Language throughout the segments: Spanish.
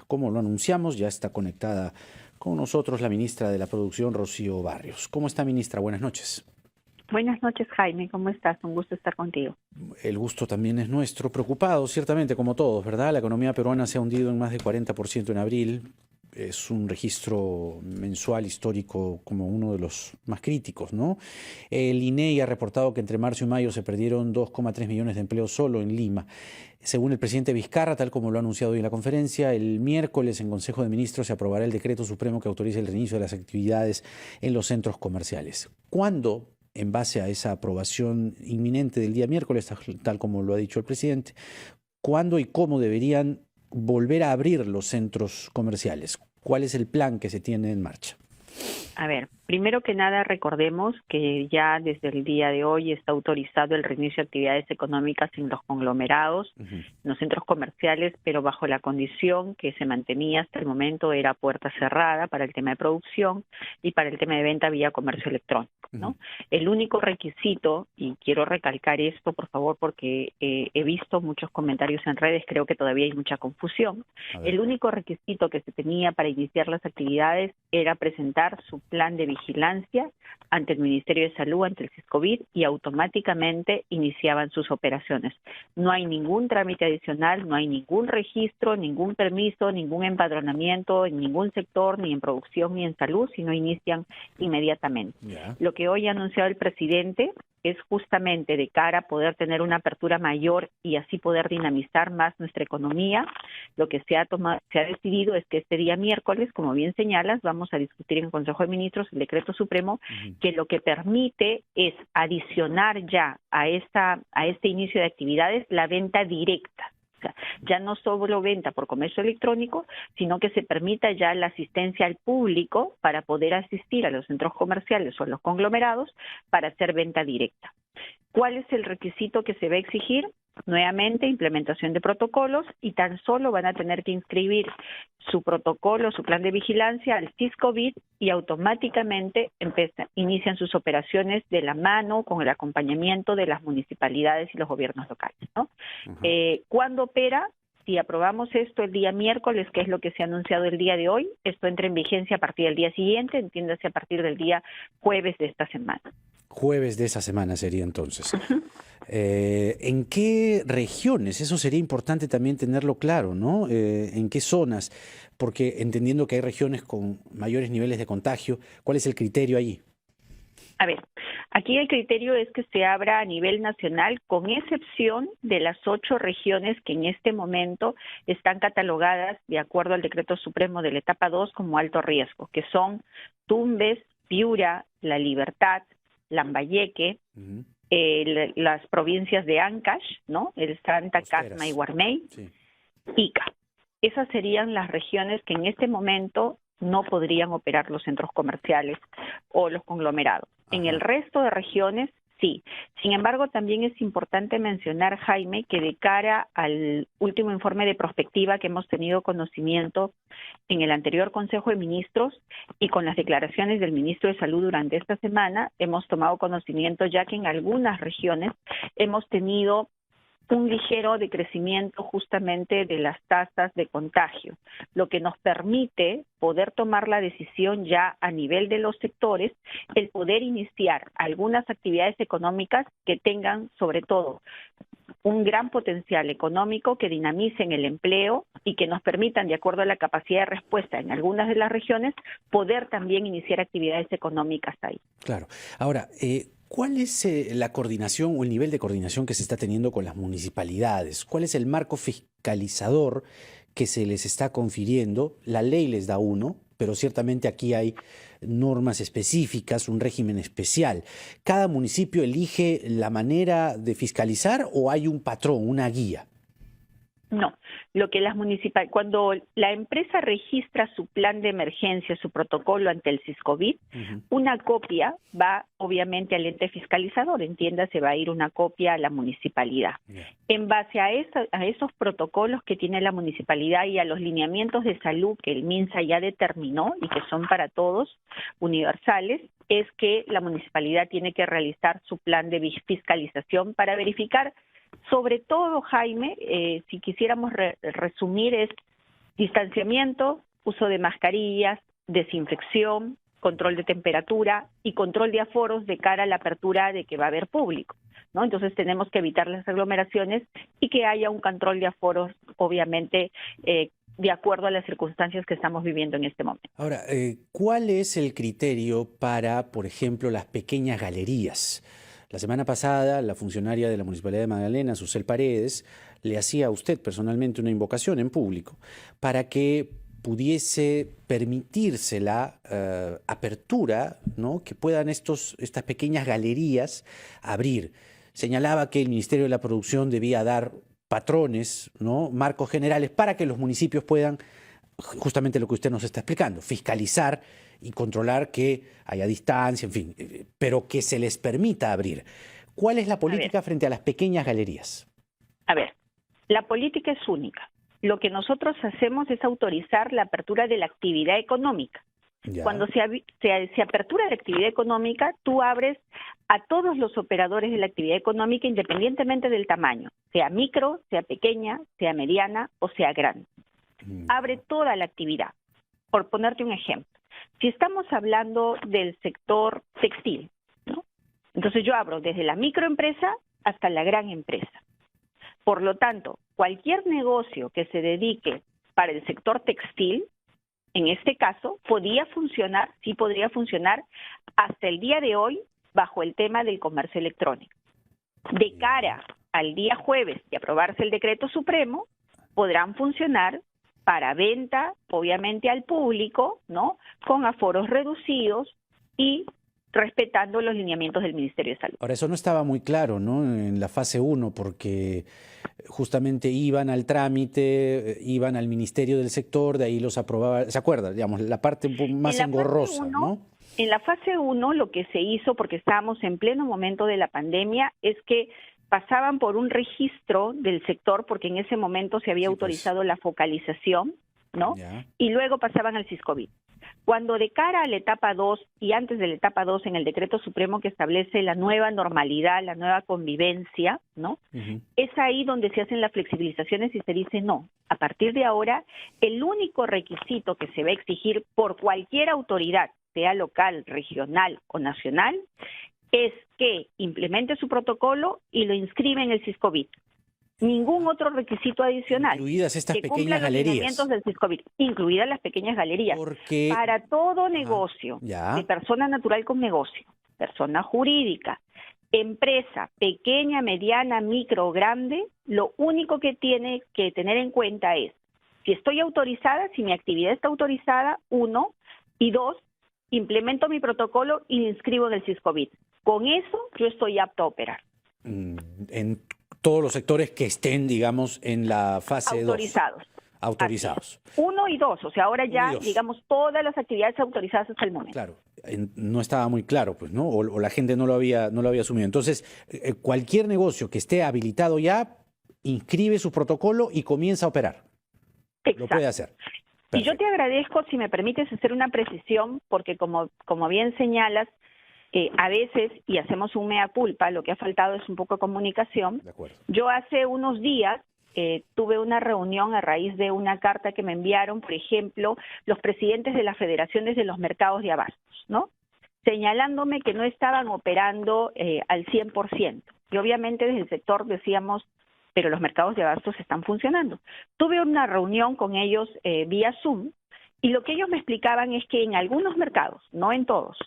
Como lo anunciamos, ya está conectada con nosotros la ministra de la Producción, Rocío Barrios. ¿Cómo está, ministra? Buenas noches. Buenas noches, Jaime. ¿Cómo estás? Un gusto estar contigo. El gusto también es nuestro. Preocupados, ciertamente, como todos, ¿verdad? La economía peruana se ha hundido en más de 40% en abril. Es un registro mensual histórico como uno de los más críticos, ¿no? El INEI ha reportado que entre marzo y mayo se perdieron 2,3 millones de empleos solo en Lima. Según el presidente Vizcarra, tal como lo ha anunciado hoy en la conferencia, el miércoles en Consejo de Ministros se aprobará el decreto supremo que autoriza el reinicio de las actividades en los centros comerciales. ¿Cuándo, en base a esa aprobación inminente del día miércoles, tal como lo ha dicho el presidente, cuándo y cómo deberían volver a abrir los centros comerciales? ¿Cuál es el plan que se tiene en marcha? A ver, primero que nada recordemos que ya desde el día de hoy está autorizado el reinicio de actividades económicas en los conglomerados, en los centros comerciales, pero bajo la condición que se mantenía hasta el momento era puerta cerrada para el tema de producción y para el tema de venta vía comercio electrónico, ¿no? El único requisito, y quiero recalcar esto por favor porque he visto muchos comentarios en redes, creo que todavía hay mucha confusión, el único requisito que se tenía para iniciar las actividades era presentar su plan de vigilancia ante el Ministerio de Salud, ante el SISCOVID, y automáticamente iniciaban sus operaciones. No hay ningún trámite adicional, no hay ningún registro, ningún permiso, ningún empadronamiento en ningún sector, ni en producción ni en salud, sino inician inmediatamente. Lo que hoy ha anunciado el presidente es justamente de cara a poder tener una apertura mayor y así poder dinamizar más nuestra economía. Lo que se ha decidido es que este día miércoles, como bien señalas, vamos a discutir en el Consejo de Ministros el decreto supremo que lo que permite es adicionar ya a este inicio de actividades la venta directa. O sea, ya no solo venta por comercio electrónico, sino que se permita ya la asistencia al público para poder asistir a los centros comerciales o a los conglomerados para hacer venta directa. ¿Cuál es el requisito que se va a exigir? Nuevamente, implementación de protocolos, y tan solo van a tener que inscribir su protocolo, su plan de vigilancia al SISCOVID y automáticamente inician sus operaciones de la mano con el acompañamiento de las municipalidades y los gobiernos locales, ¿no? ¿Cuándo opera? Si aprobamos esto el día miércoles, que es lo que se ha anunciado el día de hoy, esto entra en vigencia a partir del día siguiente, entiéndase a partir del día jueves de esta semana. Jueves de esa semana sería entonces. ¿En qué regiones? Eso sería importante también tenerlo claro, ¿no? ¿En qué zonas? Porque entendiendo que hay regiones con mayores niveles de contagio, ¿cuál es el criterio allí? A ver, aquí el criterio es que se abra a nivel nacional, con excepción de las 8 regiones que en este momento están catalogadas de acuerdo al decreto supremo de la etapa 2 como alto riesgo, que son Tumbes, Piura, La Libertad, Lambayeque, las provincias de Ancash, ¿no? El Santa, Tacna y Guarmey, Ica. Esas serían las regiones que en este momento no podrían operar los centros comerciales o los conglomerados. En el resto de regiones, sí. Sin embargo, también es importante mencionar, Jaime, que de cara al último informe de prospectiva que hemos tenido conocimiento en el anterior Consejo de Ministros y con las declaraciones del Ministro de Salud durante esta semana, hemos tomado conocimiento ya que en algunas regiones hemos tenido un ligero decrecimiento justamente de las tasas de contagio, lo que nos permite poder tomar la decisión ya a nivel de los sectores, el poder iniciar algunas actividades económicas que tengan sobre todo un gran potencial económico, que dinamicen el empleo y que nos permitan, de acuerdo a la capacidad de respuesta en algunas de las regiones, poder también iniciar actividades económicas ahí. Claro. Ahora, ¿cuál es la coordinación o el nivel de coordinación que se está teniendo con las municipalidades? ¿Cuál es el marco fiscalizador que se les está confiriendo? La ley les da uno, pero ciertamente aquí hay normas específicas, un régimen especial. ¿Cada municipio elige la manera de fiscalizar o hay un patrón, una guía? No, lo que cuando la empresa registra su plan de emergencia, su protocolo ante el SISCOVID, una copia va obviamente al ente fiscalizador, entiéndase, va a ir una copia a la municipalidad. En base a esos protocolos que tiene la municipalidad y a los lineamientos de salud que el MINSA ya determinó y que son para todos universales, es que la municipalidad tiene que realizar su plan de fiscalización para verificar. Sobre todo, Jaime, si quisiéramos resumir, es Distanciamiento, uso de mascarillas, desinfección, control de temperatura y control de aforos de cara a la apertura de que va a haber público, ¿no? Entonces tenemos que evitar las aglomeraciones y que haya un control de aforos, obviamente, de acuerdo a las circunstancias que estamos viviendo en este momento. Ahora, ¿cuál es el criterio para, por ejemplo, las pequeñas galerías? La semana pasada, la funcionaria de la Municipalidad de Magdalena, Susel Paredes, le hacía a usted personalmente una invocación en público para que pudiese permitirse la apertura, ¿no?, que puedan estas pequeñas galerías abrir. Señalaba que el Ministerio de la Producción debía dar patrones, ¿no?, marcos generales para que los municipios puedan, justamente lo que usted nos está explicando, fiscalizar y controlar que haya distancia, en fin, pero que se les permita abrir. ¿Cuál es la política frente a las pequeñas galerías? A ver, la política es única. Lo que nosotros hacemos es autorizar la apertura de la actividad económica. Ya. Cuando se apertura la actividad económica, tú abres a todos los operadores de la actividad económica independientemente del tamaño, sea micro, sea pequeña, sea mediana o sea grande. Abre toda la actividad. Por ponerte un ejemplo, si estamos hablando del sector textil, ¿no?, entonces yo abro desde la microempresa hasta la gran empresa. Por lo tanto, cualquier negocio que se dedique para el sector textil, en este caso, podría funcionar hasta el día de hoy bajo el tema del comercio electrónico. De cara al día jueves de aprobarse el decreto supremo, podrán funcionar para venta, obviamente al público, ¿no?, con aforos reducidos y respetando los lineamientos del Ministerio de Salud. Ahora, eso no estaba muy claro, ¿no?, en la fase 1, porque justamente iban al trámite, iban al Ministerio del Sector, de ahí los aprobaba, ¿se acuerda? Digamos, la parte más engorrosa, ¿no? En la fase 1 lo que se hizo, porque estábamos en pleno momento de la pandemia, es que pasaban por un registro del sector, porque en ese momento se había autorizado la focalización, ¿no? Ya. Y luego pasaban al Siscovid. Cuando de cara a la etapa 2 y antes de la etapa 2 en el decreto supremo que establece la nueva normalidad, la nueva convivencia, ¿no? Es ahí donde se hacen las flexibilizaciones y se dice no. A partir de ahora, el único requisito que se va a exigir por cualquier autoridad, sea local, regional o nacional, es que implemente su protocolo y lo inscribe en el Siscovid. Ningún otro requisito adicional. Incluidas estas pequeñas galerías. Del Siscovid, incluidas las pequeñas galerías. Porque para todo negocio, de persona natural con negocio, persona jurídica, empresa, pequeña, mediana, micro, grande, lo único que tiene que tener en cuenta es si estoy autorizada, si mi actividad está autorizada, 1, y 2, implemento mi protocolo y lo inscribo en el Siscovid. Con eso yo estoy apto a operar. En todos los sectores que estén, digamos, en la fase 2. Autorizados. 1 y 2, o sea, ahora ya, digamos, todas las actividades autorizadas hasta el momento. Claro, no estaba muy claro, pues, ¿no? O la gente no lo había asumido. Entonces, cualquier negocio que esté habilitado ya, inscribe su protocolo y comienza a operar. Exacto. Lo puede hacer. Perfecto. Y yo te agradezco, si me permites hacer una precisión, porque como bien señalas, a veces, y hacemos un mea culpa, lo que ha faltado es un poco de comunicación. De acuerdo. Yo hace unos días tuve una reunión a raíz de una carta que me enviaron, por ejemplo, los presidentes de las federaciones de los mercados de abastos, ¿no?, señalándome que no estaban operando al 100%. Y obviamente desde el sector decíamos, pero los mercados de abastos están funcionando. Tuve una reunión con ellos vía Zoom, y lo que ellos me explicaban es que en algunos mercados, no en todos,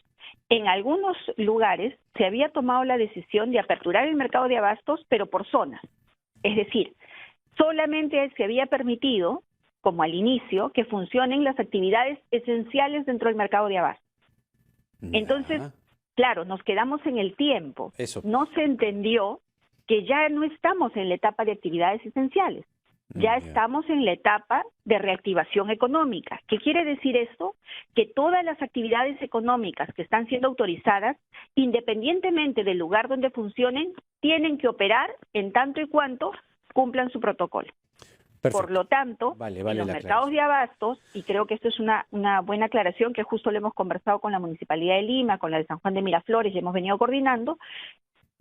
en algunos lugares se había tomado la decisión de aperturar el mercado de abastos, pero por zonas. Es decir, solamente se había permitido, como al inicio, que funcionen las actividades esenciales dentro del mercado de abastos. Entonces, claro, nos quedamos en el tiempo. No se entendió que ya no estamos en la etapa de actividades esenciales. Ya estamos en la etapa de reactivación económica. ¿Qué quiere decir esto? Que todas las actividades económicas que están siendo autorizadas, independientemente del lugar donde funcionen, tienen que operar en tanto y cuanto cumplan su protocolo. Perfecto. Por lo tanto, en los mercados de abastos, y creo que esto es una buena aclaración que justo lo hemos conversado con la Municipalidad de Lima, con la de San Juan de Miraflores, y hemos venido coordinando,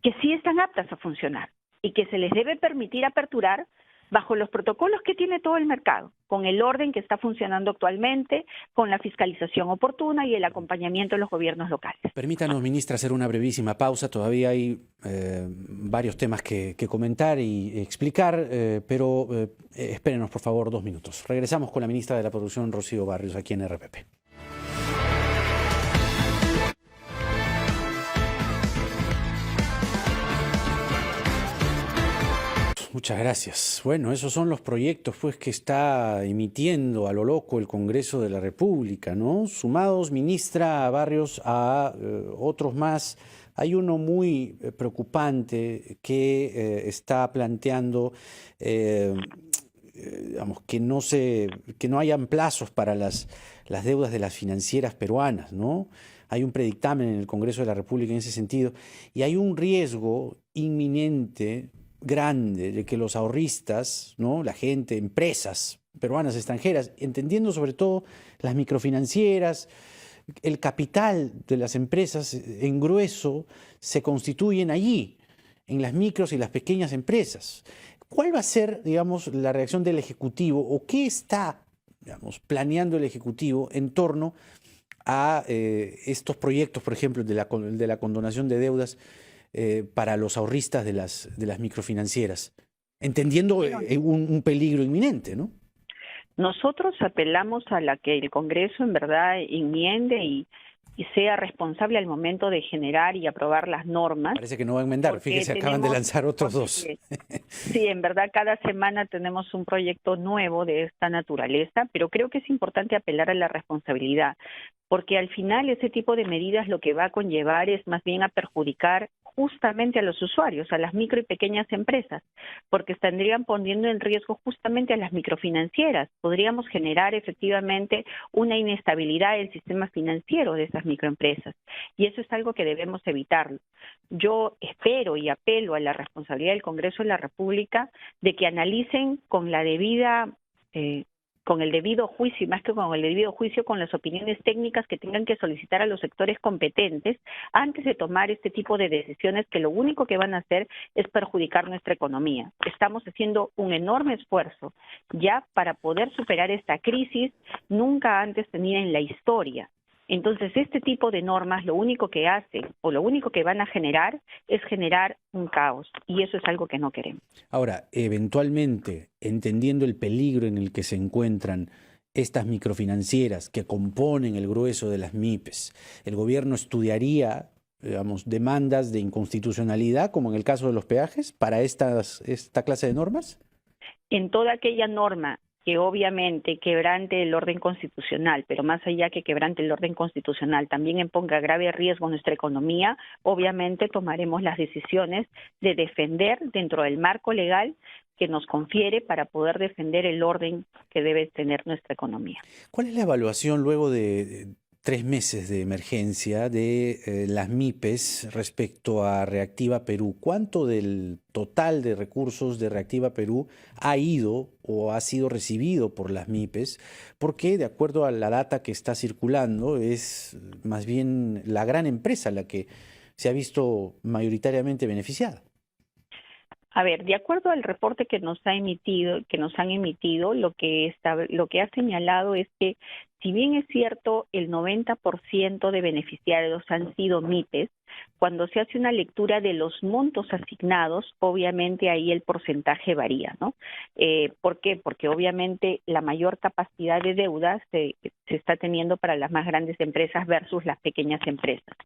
que sí están aptas a funcionar y que se les debe permitir aperturar bajo los protocolos que tiene todo el mercado, con el orden que está funcionando actualmente, con la fiscalización oportuna y el acompañamiento de los gobiernos locales. Permítanos, ministra, hacer una brevísima pausa. Todavía hay varios temas que comentar y explicar, pero espérenos, por favor, 2 minutos. Regresamos con la ministra de la Producción, Rocío Barrios, aquí en RPP. Muchas gracias. Bueno, esos son los proyectos pues que está emitiendo a lo loco el Congreso de la República, ¿no? Sumados, ministra Barrios, a otros más. Hay uno muy preocupante que está planteando, digamos, que no hayan plazos para las deudas de las financieras peruanas, ¿no? Hay un predictamen en el Congreso de la República en ese sentido y hay un riesgo inminente grande de que los ahorristas, ¿no? La gente, empresas peruanas, extranjeras, entendiendo sobre todo las microfinancieras, el capital de las empresas en grueso se constituyen allí, en las micros y las pequeñas empresas. ¿Cuál va a ser, digamos, la reacción del Ejecutivo o qué está, digamos, planeando el Ejecutivo en torno a estos proyectos, por ejemplo, de la condonación de deudas para los ahorristas de las microfinancieras, entendiendo un peligro inminente, ¿no? Nosotros apelamos a la que el Congreso en verdad enmiende y sea responsable al momento de generar y aprobar las normas. Parece que no va a enmendar, fíjese, acaban de lanzar otros 2. Sí, en verdad cada semana tenemos un proyecto nuevo de esta naturaleza, pero creo que es importante apelar a la responsabilidad, porque al final ese tipo de medidas lo que va a conllevar es más bien a perjudicar justamente a los usuarios, a las micro y pequeñas empresas, porque estarían poniendo en riesgo justamente a las microfinancieras. Podríamos generar efectivamente una inestabilidad del sistema financiero de esas microempresas, y eso es algo que debemos evitarlo. Yo espero y apelo a la responsabilidad del Congreso de la República de que analicen con la debida con el debido juicio, y más que con el debido juicio, con las opiniones técnicas que tengan que solicitar a los sectores competentes antes de tomar este tipo de decisiones que lo único que van a hacer es perjudicar nuestra economía. Estamos haciendo un enorme esfuerzo ya para poder superar esta crisis nunca antes tenida en la historia. Entonces, este tipo de normas lo único que hacen o lo único que van a generar es generar un caos, y eso es algo que no queremos. Ahora, eventualmente, entendiendo el peligro en el que se encuentran estas microfinancieras que componen el grueso de las MIPES, ¿el gobierno estudiaría, digamos, demandas de inconstitucionalidad, como en el caso de los peajes, para esta clase de normas? En toda aquella norma que obviamente quebrante el orden constitucional, pero más allá que quebrante el orden constitucional, también ponga grave riesgo nuestra economía, obviamente tomaremos las decisiones de defender dentro del marco legal que nos confiere para poder defender el orden que debe tener nuestra economía. ¿Cuál es la evaluación luego de 3 meses de emergencia de las MIPES respecto a Reactiva Perú? ¿Cuánto del total de recursos de Reactiva Perú ha ido o ha sido recibido por las MIPES? Porque de acuerdo a la data que está circulando es más bien la gran empresa la que se ha visto mayoritariamente beneficiada. A ver, de acuerdo al reporte que nos han emitido, lo que ha señalado es que si bien es cierto el 90% de beneficiarios han sido MIPES, cuando se hace una lectura de los montos asignados, obviamente ahí el porcentaje varía, ¿no? ¿Por qué? Porque obviamente la mayor capacidad de deuda se está teniendo para las más grandes empresas versus las pequeñas empresas.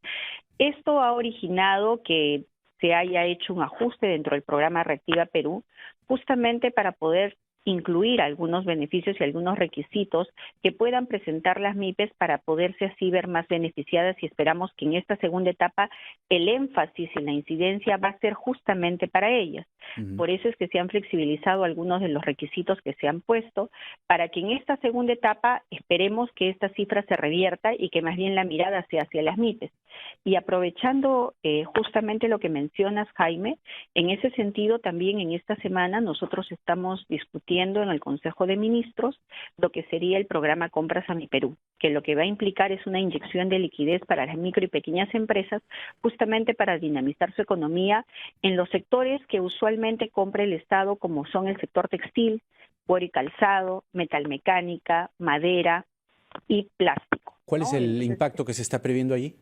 Esto ha originado que se haya hecho un ajuste dentro del programa Reactiva Perú, justamente para poder incluir algunos beneficios y algunos requisitos que puedan presentar las MIPES para poderse así ver más beneficiadas, y esperamos que en esta segunda etapa el énfasis y la incidencia va a ser justamente para ellas. Por eso es que se han flexibilizado algunos de los requisitos que se han puesto, para que en esta segunda etapa esperemos que esta cifra se revierta y que más bien la mirada sea hacia las MIPES. Y aprovechando justamente lo que mencionas, Jaime, en ese sentido también en esta semana nosotros estamos discutiendo discutiendo en el Consejo de Ministros lo que sería el programa Compras a mi Perú, que lo que va a implicar es una inyección de liquidez para las micro y pequeñas empresas, justamente para dinamizar su economía en los sectores que usualmente compra el Estado, como son el sector textil, cuero y calzado, metalmecánica, madera y plástico, ¿Cuál ¿no? es el Entonces, impacto que se está previendo allí?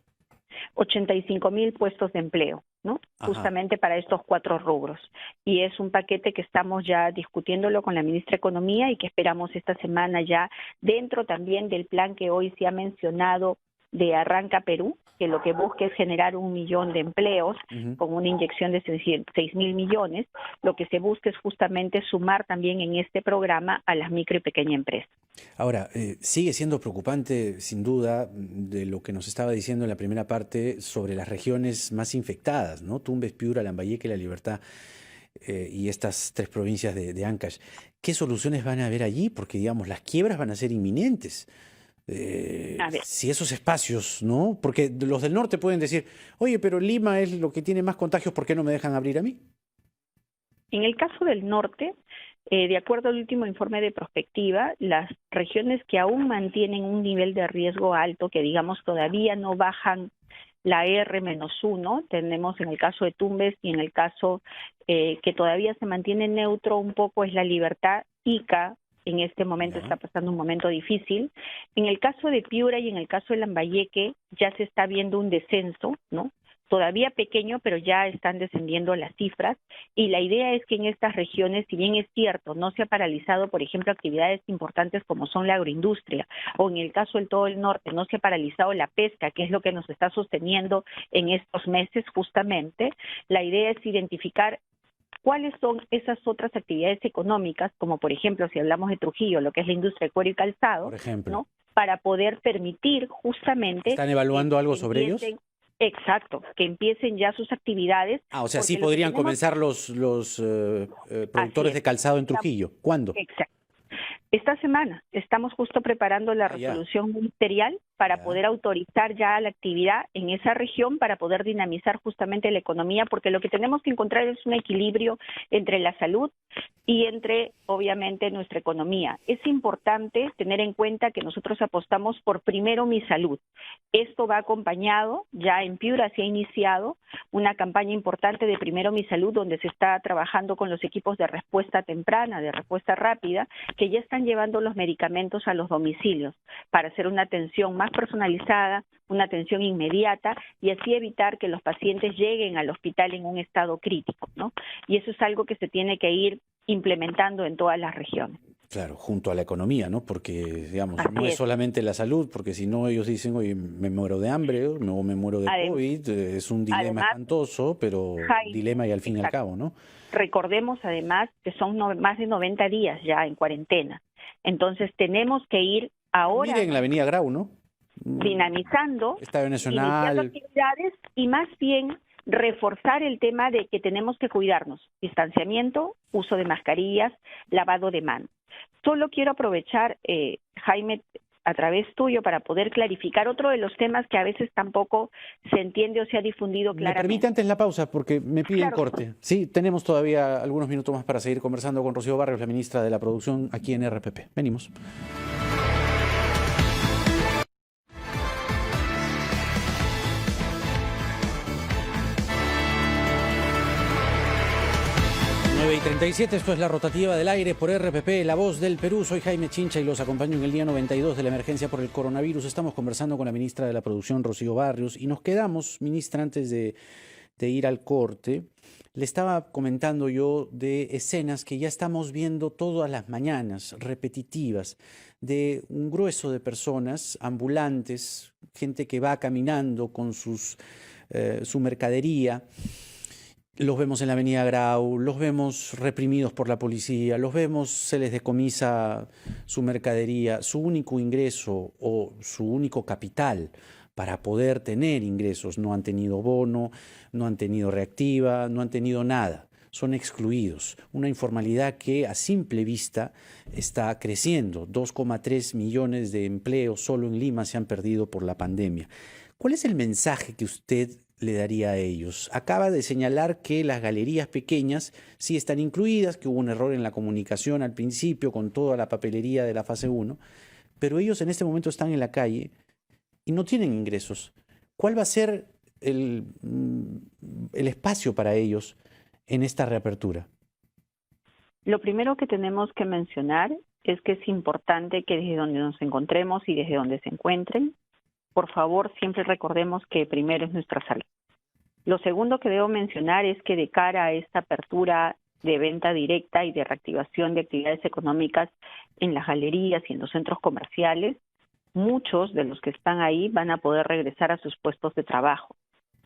85,000 puestos de empleo, ¿no? Ajá. Justamente para estos 4 rubros. Y es un paquete que estamos ya discutiéndolo con la ministra de Economía y que esperamos esta semana ya, dentro también del plan que hoy se ha mencionado de Arranca Perú, que lo que busca es generar 1 millón de empleos con una inyección de 6.000 millones. Lo que se busca es justamente sumar también en este programa a las micro y pequeñas empresas. Ahora, sigue siendo preocupante, sin duda, de lo que nos estaba diciendo en la primera parte sobre las regiones más infectadas, ¿no? Tumbes, Piura, Lambayeque, La Libertad y estas 3 provincias de Ancash. ¿Qué soluciones van a haber allí? Porque, digamos, las quiebras van a ser inminentes. A ver. Si esos espacios, ¿no? Porque los del norte pueden decir, oye, pero Lima es lo que tiene más contagios, ¿por qué no me dejan abrir a mí? En el caso del norte, de acuerdo al último informe de prospectiva, las regiones que aún mantienen un nivel de riesgo alto, que digamos todavía no bajan la R-1, tenemos en el caso de Tumbes y en el caso que todavía se mantiene neutro un poco es La Libertad. Ica en este momento está pasando un momento difícil. En el caso de Piura y en el caso de Lambayeque ya se está viendo un descenso, ¿no? Todavía pequeño, pero ya están descendiendo las cifras, y la idea es que en estas regiones, si bien es cierto, no se ha paralizado, por ejemplo, actividades importantes como son la agroindustria, o en el caso del todo el norte, no se ha paralizado la pesca, que es lo que nos está sosteniendo en estos meses justamente, la idea es identificar cuáles son esas otras actividades económicas, como por ejemplo, si hablamos de Trujillo, lo que es la industria de cuero y calzado, Por ejemplo, ¿no? Para poder permitir justamente... ¿están evaluando algo sobre ellos? Exacto, que empiecen ya sus actividades. O sea, sí podrían comenzar los productores de calzado en Trujillo. ¿Cuándo? Exacto. Esta semana estamos justo preparando la resolución ministerial para poder autorizar ya la actividad en esa región, para poder dinamizar justamente la economía, porque lo que tenemos que encontrar es un equilibrio entre la salud y entre, obviamente, nuestra economía. Es importante tener en cuenta que nosotros apostamos por primero mi salud. Esto va acompañado, ya en Piura se ha iniciado una campaña importante de primero mi salud, donde se está trabajando con los equipos de respuesta temprana, de respuesta rápida, que ya están llevando los medicamentos a los domicilios para hacer una atención más personalizada, una atención inmediata, y así evitar que los pacientes lleguen al hospital en un estado crítico, ¿no? Y eso es algo que se tiene que ir implementando en todas las regiones. Claro, junto a la economía, ¿no? Porque, digamos, no es solamente la salud, porque si no ellos dicen, oye, me muero de hambre o me muero de COVID, es un dilema espantoso, pero dilema y al fin y al cabo, ¿no? Recordemos además que son más de 90 días ya en cuarentena, entonces tenemos que ir ahora... Miren la avenida Grau, ¿no? Dinamizando, Estadio Nacional, iniciando actividades y más bien reforzar el tema de que tenemos que cuidarnos, distanciamiento, uso de mascarillas, lavado de manos. Solo quiero aprovechar, Jaime, a través tuyo, para poder clarificar otro de los temas que a veces tampoco se entiende o se ha difundido claramente. ¿Me permite antes la pausa? Porque me piden corte. Sí, tenemos todavía algunos minutos más para seguir conversando con Rocío Barrios, la ministra de la Producción, aquí en RPP. Venimos. Y 37, esto es la rotativa del aire por RPP, La Voz del Perú. Soy Jaime Chincha y los acompaño en el día 92 de la emergencia por el coronavirus. Estamos conversando con la ministra de la Producción, Rocío Barrios, y nos quedamos, ministra, antes de ir al corte, le estaba comentando yo de escenas que ya estamos viendo todas las mañanas, repetitivas, de un grueso de personas, ambulantes, gente que va caminando con su mercadería. Los vemos en la avenida Grau, los vemos reprimidos por la policía, los vemos, se les decomisa su mercadería, su único ingreso o su único capital para poder tener ingresos. No han tenido bono, no han tenido reactiva, no han tenido nada. Son excluidos. Una informalidad que a simple vista está creciendo. 2,3 millones de empleos solo en Lima se han perdido por la pandemia. ¿Cuál es el mensaje que usted le daría a ellos? Acaba de señalar que las galerías pequeñas sí están incluidas, que hubo un error en la comunicación al principio con toda la papelería de la fase 1, pero ellos en este momento están en la calle y no tienen ingresos. ¿Cuál va a ser el espacio para ellos en esta reapertura? Lo primero que tenemos que mencionar es que es importante que desde donde nos encontremos y desde donde se encuentren, por favor, siempre recordemos que primero es nuestra salud. Lo segundo que debo mencionar es que de cara a esta apertura de venta directa y de reactivación de actividades económicas en las galerías y en los centros comerciales, muchos de los que están ahí van a poder regresar a sus puestos de trabajo.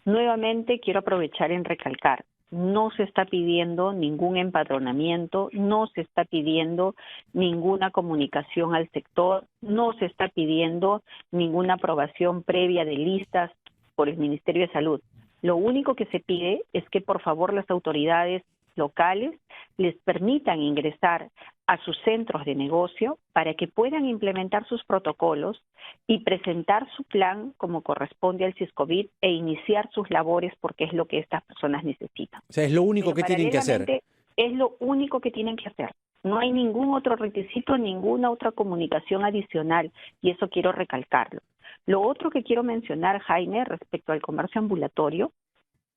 Nuevamente quiero aprovechar en recalcar, no se está pidiendo ningún empadronamiento, no se está pidiendo ninguna comunicación al sector, no se está pidiendo ninguna aprobación previa de listas por el Ministerio de Salud. Lo único que se pide es que por favor las autoridades locales les permitan ingresar a sus centros de negocio para que puedan implementar sus protocolos y presentar su plan como corresponde al SISCOVID e iniciar sus labores porque es lo que estas personas necesitan. O sea, es lo único que tienen que hacer. Es lo único que tienen que hacer. No hay ningún otro requisito, ninguna otra comunicación adicional y eso quiero recalcarlo. Lo otro que quiero mencionar, Jaime, respecto al comercio ambulatorio,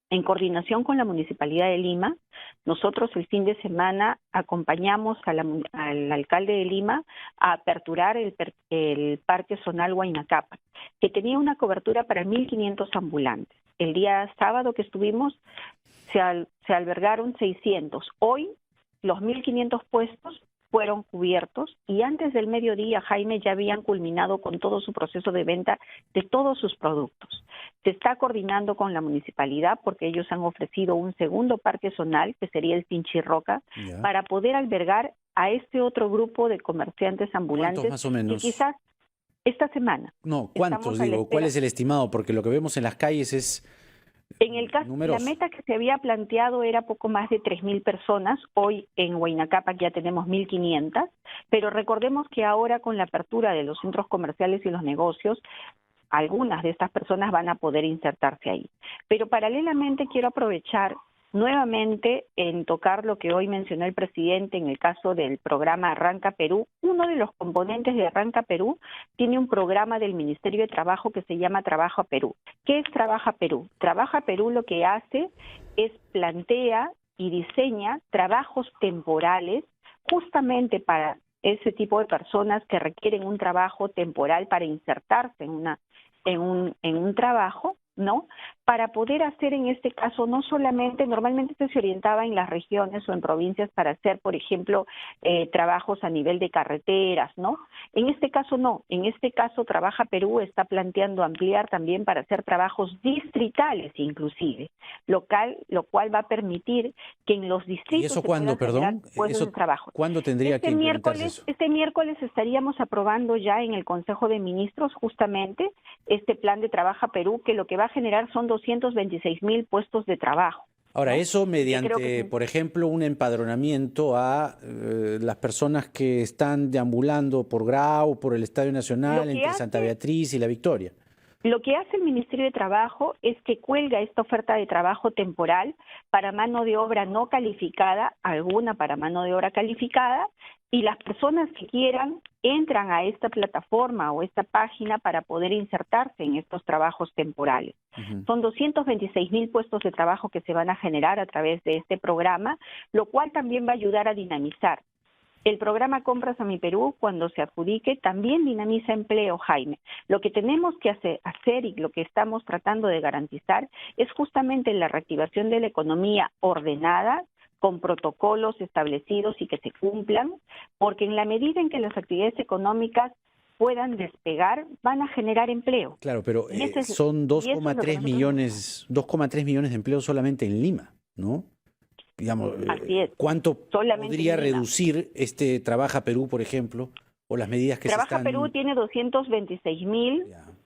en coordinación con la Municipalidad de Lima, nosotros el fin de semana acompañamos al alcalde de Lima a aperturar el Parque Zonal Huayna Cápac, que tenía una cobertura para 1.500 ambulantes. El día sábado que estuvimos se albergaron 600. Hoy los 1.500 puestos fueron cubiertos y antes del mediodía, Jaime, ya habían culminado con todo su proceso de venta de todos sus productos. Se está coordinando con la municipalidad porque ellos han ofrecido un segundo parque zonal, que sería el Pinchirroca, para poder albergar a este otro grupo de comerciantes ambulantes. ¿Cuántos más o menos? Que quizás esta semana. No, ¿cuántos? Digo, ¿cuál es el estimado? Porque lo que vemos en las calles es... En el caso, numeroso. la meta que se había planteado era poco más de 3.000 personas. Hoy en Huayna Cápac ya tenemos 1.500, pero recordemos que ahora con la apertura de los centros comerciales y los negocios, algunas de estas personas van a poder insertarse ahí. Pero paralelamente quiero aprovechar nuevamente en tocar lo que hoy mencionó el presidente en el caso del programa Arranca Perú. Uno de los componentes de Arranca Perú tiene un programa del Ministerio de Trabajo que se llama Trabaja Perú. ¿Qué es Trabaja Perú? Trabaja Perú lo que hace es plantea y diseña trabajos temporales justamente para ese tipo de personas que requieren un trabajo temporal para insertarse en un trabajo, ¿no? Para poder hacer en este caso no solamente, normalmente se orientaba en las regiones o en provincias para hacer, por ejemplo, trabajos a nivel de carreteras, ¿no? En este caso no, en este caso Trabaja Perú está planteando ampliar también para hacer trabajos distritales inclusive, lo cual va a permitir que en los distritos... ¿Y eso cuándo, perdón? ¿Eso, de trabajo? ¿Cuándo tendría que implementarse eso? Este miércoles estaríamos aprobando ya en el Consejo de Ministros justamente este plan de Trabaja Perú, que lo que va a generar son 226.000 puestos de trabajo. Ahora, ¿no? eso mediante, por ejemplo, un empadronamiento a las personas que están deambulando por Grau, por el Estadio Nacional, entre Santa Beatriz y La Victoria. Lo que hace el Ministerio de Trabajo es que cuelga esta oferta de trabajo temporal para mano de obra no calificada, alguna para mano de obra calificada, y las personas que quieran entran a esta plataforma o esta página para poder insertarse en estos trabajos temporales. Son 226.000 puestos de trabajo que se van a generar a través de este programa, lo cual también va a ayudar a dinamizar. El programa Compras a mi Perú, cuando se adjudique, también dinamiza empleo, Jaime. Lo que tenemos que hacer y lo que estamos tratando de garantizar es justamente la reactivación de la economía ordenada, con protocolos establecidos y que se cumplan, porque en la medida en que las actividades económicas puedan despegar, van a generar empleo. Claro, pero son 2,3 millones de empleos solamente en Lima, ¿no? Digamos, ¿cuánto podría reducir este Trabaja Perú, por ejemplo, o las medidas que Trabaja Perú tiene 226.000,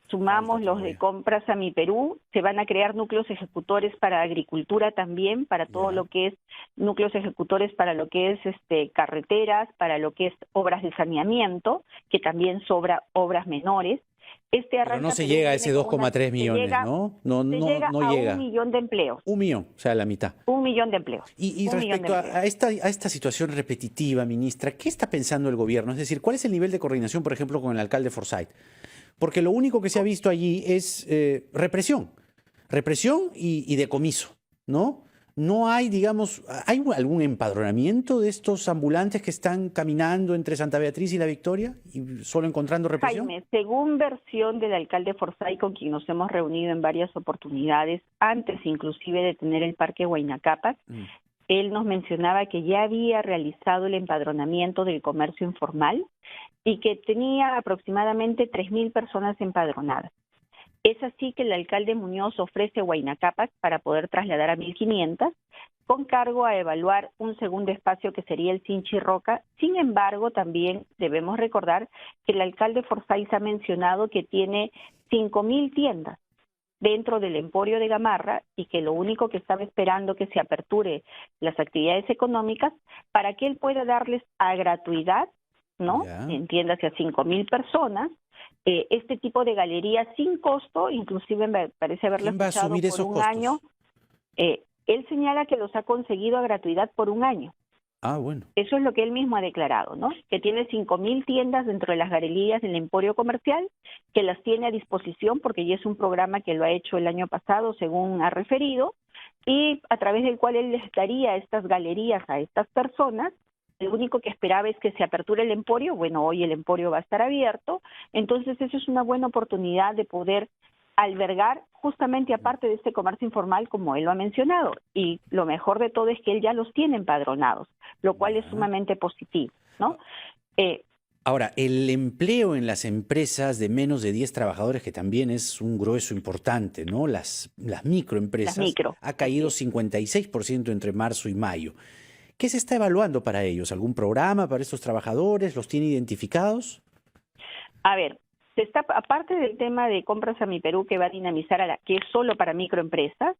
sumamos los de Compras a mi Perú, se van a crear núcleos ejecutores para agricultura también, para todo lo que es núcleos ejecutores para lo que es carreteras, para lo que es obras de saneamiento, que también sobra obras menores. Este Pero no Arranca se Perú llega a viene ese con 2,3 millones, ¿no? No, se no, llega no a llega. 1 millón de empleos. 1 millón, o sea, la mitad. 1 millón de empleos. Y 1 millón de respecto empleos. a esta situación repetitiva, ministra, ¿qué está pensando el gobierno? Es decir, ¿cuál es el nivel de coordinación, por ejemplo, con el alcalde Forsyth? Porque lo único que se ha visto allí es represión. Represión y decomiso, ¿no? No hay, digamos, ¿hay algún empadronamiento de estos ambulantes que están caminando entre Santa Beatriz y La Victoria y solo encontrando represión? Jaime, según versión del alcalde Forsyth, con quien nos hemos reunido en varias oportunidades, antes inclusive de tener el Parque Huayna Capac, él nos mencionaba que ya había realizado el empadronamiento del comercio informal y que tenía aproximadamente 3.000 personas empadronadas. Es así que el alcalde Muñoz ofrece Huayna Capac para poder trasladar a 1.500, con cargo a evaluar un segundo espacio que sería el Sinchi Roca. Sin embargo, también debemos recordar que el alcalde Forsyth ha mencionado que tiene 5.000 tiendas dentro del Emporio de Gamarra y que lo único que estaba esperando que se aperture las actividades económicas para que él pueda darles a gratuidad, ¿no? Entiéndase, a 5.000 personas, este tipo de galerías sin costo, inclusive me parece haberlo ¿Quién va a escuchado asumir por esos un costos? año. Él señala que los ha conseguido a gratuidad por un año. Ah, bueno. Eso es lo que él mismo ha declarado, ¿no? Que tiene 5.000 tiendas dentro de las galerías del Emporio Comercial, que las tiene a disposición porque ya es un programa que lo ha hecho el año pasado, según ha referido, y a través del cual él les daría estas galerías a estas personas. Lo único que esperaba es que se aperture el Emporio. Bueno, hoy el Emporio va a estar abierto, entonces eso es una buena oportunidad de poder albergar justamente aparte de este comercio informal, como él lo ha mencionado, y lo mejor de todo es que él ya los tiene empadronados, lo cual es sumamente positivo, ¿no? Ahora, el empleo en las empresas de menos de 10 trabajadores, que también es un grueso importante, ¿no? Las microempresas, ha caído 56% entre marzo y mayo. ¿Qué se está evaluando para ellos? ¿Algún programa para estos trabajadores? ¿Los tiene identificados? A ver, aparte del tema de Compras a Mi Perú, que va a dinamizar que es solo para microempresas,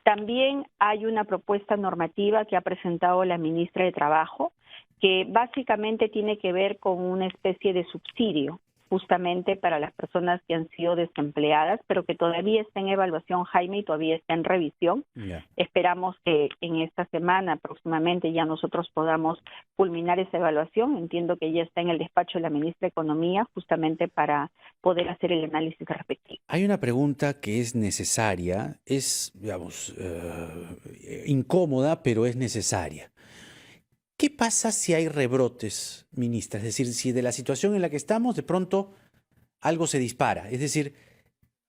también hay una propuesta normativa que ha presentado la ministra de Trabajo, que básicamente tiene que ver con una especie de subsidio justamente para las personas que han sido desempleadas, pero que todavía está en evaluación, Jaime, y todavía está en revisión. Esperamos que en esta semana próximamente ya nosotros podamos culminar esa evaluación. Entiendo que ya está en el despacho de la ministra de Economía justamente para poder hacer el análisis respectivo. Hay una pregunta que es necesaria, es, digamos, incómoda, pero es necesaria. ¿Qué pasa si hay rebrotes, ministra? Es decir, si de la situación en la que estamos de pronto algo se dispara. Es decir,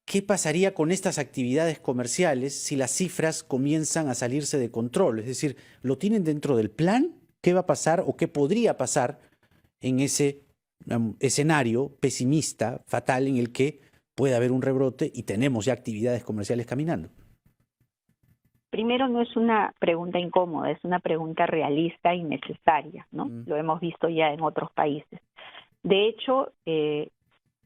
¿qué pasaría con estas actividades comerciales si las cifras comienzan a salirse de control? Es decir, ¿lo tienen dentro del plan? ¿Qué va a pasar o qué podría pasar en ese escenario pesimista, fatal, en el que puede haber un rebrote y tenemos ya actividades comerciales caminando? Primero, no es una pregunta incómoda, es una pregunta realista y necesaria, ¿no? Lo hemos visto ya en otros países. De hecho,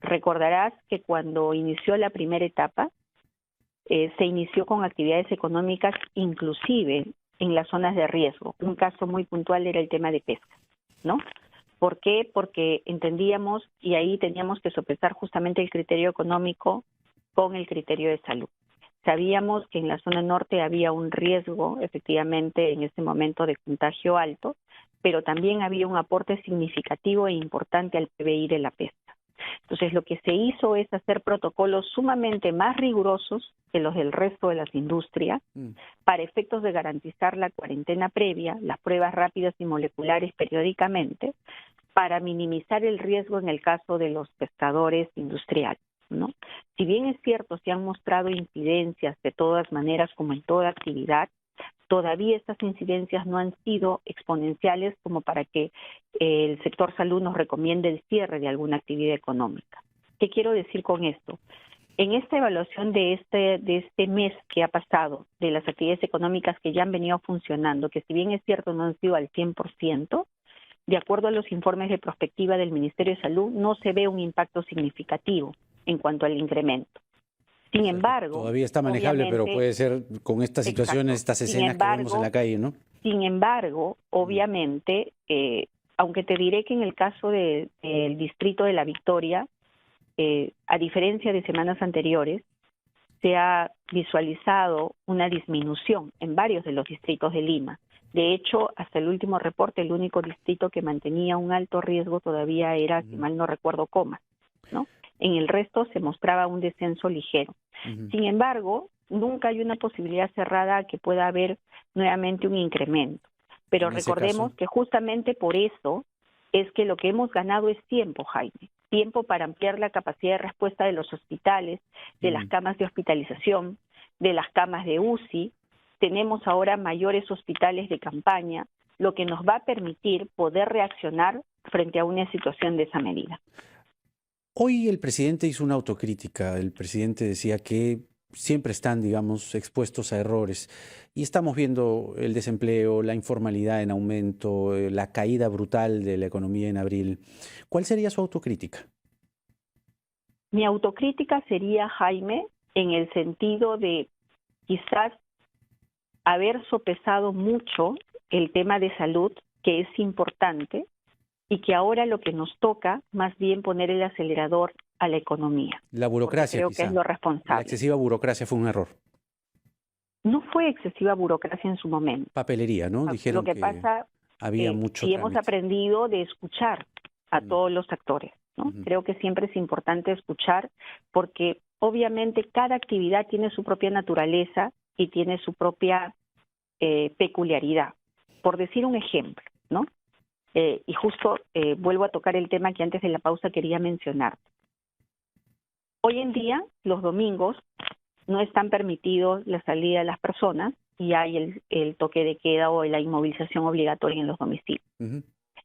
recordarás que cuando inició la primera etapa, se inició con actividades económicas inclusive en las zonas de riesgo. Un caso muy puntual era el tema de pesca, ¿no? ¿Por qué? Porque entendíamos, y ahí teníamos que sopesar justamente el criterio económico con el criterio de salud. Sabíamos que en la zona norte había un riesgo, efectivamente, en ese momento de contagio alto, pero también había un aporte significativo e importante al PBI de la pesca. Entonces, lo que se hizo es hacer protocolos sumamente más rigurosos que los del resto de las industrias para efectos de garantizar la cuarentena previa, las pruebas rápidas y moleculares periódicamente, para minimizar el riesgo en el caso de los pescadores industriales, ¿no? Si bien es cierto, se han mostrado incidencias de todas maneras, como en toda actividad, todavía estas incidencias no han sido exponenciales como para que el sector salud nos recomiende el cierre de alguna actividad económica. ¿Qué quiero decir con esto? En esta evaluación de este mes que ha pasado, de las actividades económicas que ya han venido funcionando, que si bien es cierto no han sido al 100%, de acuerdo a los informes de prospectiva del Ministerio de Salud, no se ve un impacto significativo en cuanto al incremento. Sin embargo... Todavía está manejable, pero puede ser con estas situaciones, estas escenas que vemos en la calle, ¿no? Sin embargo, obviamente, aunque te diré que en el caso del distrito de La Victoria, a diferencia de semanas anteriores, se ha visualizado una disminución en varios de los distritos de Lima. De hecho, hasta el último reporte, el único distrito que mantenía un alto riesgo todavía era, si mal no recuerdo, Comas, ¿no? En el resto se mostraba un descenso ligero. Sin embargo, nunca hay una posibilidad cerrada que pueda haber nuevamente un incremento. Pero recordemos que justamente por eso es que lo que hemos ganado es tiempo, Jaime. Tiempo para ampliar la capacidad de respuesta de los hospitales, de las camas de hospitalización, de las camas de UCI. Tenemos ahora mayores hospitales de campaña, lo que nos va a permitir poder reaccionar frente a una situación de esa medida. Hoy el presidente hizo una autocrítica. El presidente decía que siempre están, digamos, expuestos a errores. Y estamos viendo el desempleo, la informalidad en aumento, la caída brutal de la economía en abril. ¿Cuál sería su autocrítica? Mi autocrítica sería, Jaime, en el sentido de quizás haber sopesado mucho el tema de salud, que es importante, y que ahora lo que nos toca, más bien poner el acelerador a la economía. La burocracia, creo quizá. que es lo responsable. La excesiva burocracia fue un error. No fue excesiva burocracia en su momento. Papelería, ¿no? Dijeron lo que pasa, había mucho y hemos trámite. aprendido de escuchar a todos los actores, ¿no? Creo que siempre es importante escuchar porque obviamente cada actividad tiene su propia naturaleza y tiene su propia peculiaridad. Por decir un ejemplo, ¿no? Y justo vuelvo a tocar el tema que antes de la pausa quería mencionar. Hoy en día, los domingos, no están permitidos la salida de las personas y hay el toque de queda o la inmovilización obligatoria en los domicilios.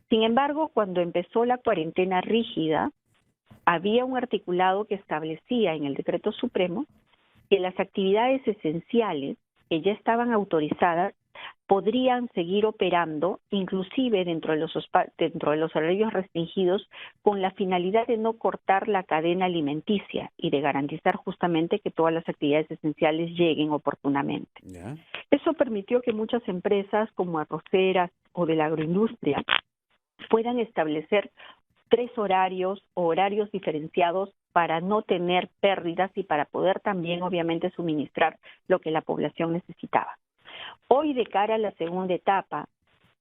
Sin embargo, cuando empezó la cuarentena rígida, había un articulado que establecía en el Decreto Supremo que las actividades esenciales que ya estaban autorizadas podrían seguir operando, inclusive dentro de los horarios restringidos, con la finalidad de no cortar la cadena alimenticia y de garantizar justamente que todas las actividades esenciales lleguen oportunamente. ¿Ya? Eso permitió que muchas empresas como arroceras o de la agroindustria puedan establecer 3 horarios o horarios diferenciados para no tener pérdidas y para poder también, obviamente, suministrar lo que la población necesitaba. Hoy, de cara a la segunda etapa,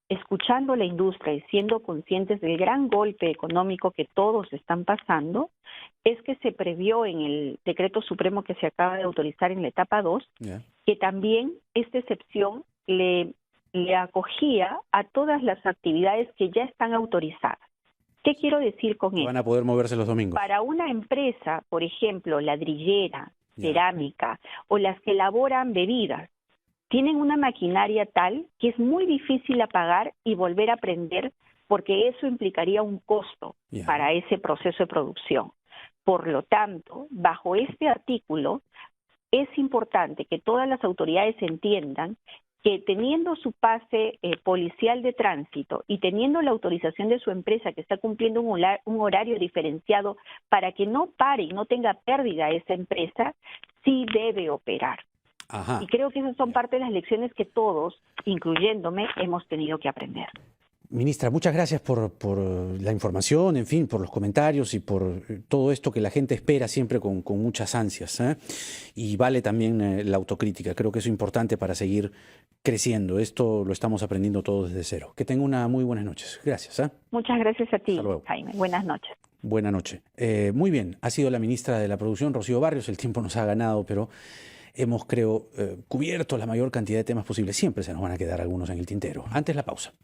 escuchando la industria y siendo conscientes del gran golpe económico que todos están pasando, es que se previó en el Decreto Supremo que se acaba de autorizar en la etapa 2, que también esta excepción le acogía a todas las actividades que ya están autorizadas. ¿Qué quiero decir con esto? Van a poder moverse los domingos. Para una empresa, por ejemplo, ladrillera, cerámica o las que elaboran bebidas, tienen una maquinaria tal que es muy difícil apagar y volver a prender porque eso implicaría un costo para ese proceso de producción. Por lo tanto, bajo este artículo, es importante que todas las autoridades entiendan que teniendo su pase policial de tránsito y teniendo la autorización de su empresa que está cumpliendo un horario diferenciado para que no pare y no tenga pérdida esa empresa, sí debe operar. Y creo que esas son parte de las lecciones que todos, incluyéndome, hemos tenido que aprender. Ministra, muchas gracias por la información, en fin, por los comentarios y por todo esto que la gente espera siempre con muchas ansias, ¿eh? Y vale también la autocrítica. Creo que eso es importante para seguir creciendo. Esto lo estamos aprendiendo todos desde cero. Que tenga una muy buenas noches. Gracias, ¿eh? Muchas gracias a ti, Jaime. Buenas noches. Buenas noches. Muy bien, ha sido la ministra de la Producción, Rocío Barrios. El tiempo nos ha ganado, pero hemos, creo, cubierto la mayor cantidad de temas posibles. Siempre se nos van a quedar algunos en el tintero. Antes la pausa.